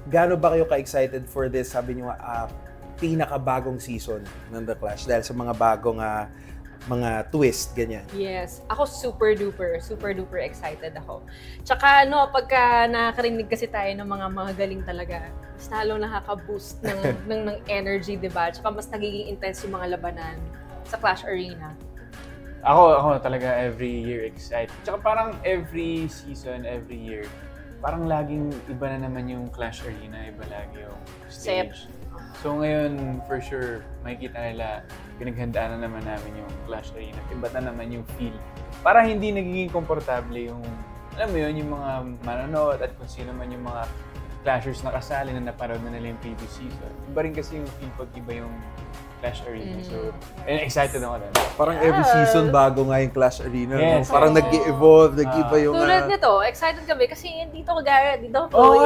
gaano ba kayo ka-excited for this, sabi niyo pinakabagong season ng The Clash dahil sa mga bagong mga twist, ganyan? Yes. Ako super duper excited ako. Tsaka pagka nakakarinig kasi tayo ng mga galing talaga, mas lalo nakaka-boost ng energy, diba? Tsaka mas nagiging intense yung mga labanan sa Clash Arena. Ako talaga every year excited. Tsaka parang every season, every year, parang laging iba na naman yung Clash Arena, iba lagi yung stage. So ngayon, for sure, makikita nila, pinaghandaan na naman namin yung Clash Arena. Iba na naman yung feel. Para hindi nagiging komportable yung, alam mo yun, yung mga manonood at kung sino man yung mga Clashers na kasali na napanood na nila yung previous season. Iba rin kasi yung feel pag iba yung Clash Arena. So, excited ako na. Parang every season bago nga yung Clash Arena. Yes. No? Parang nag-evolve, nag-iba yung... Tulad nito, excited kami kasi dito ko gaya, dito ko.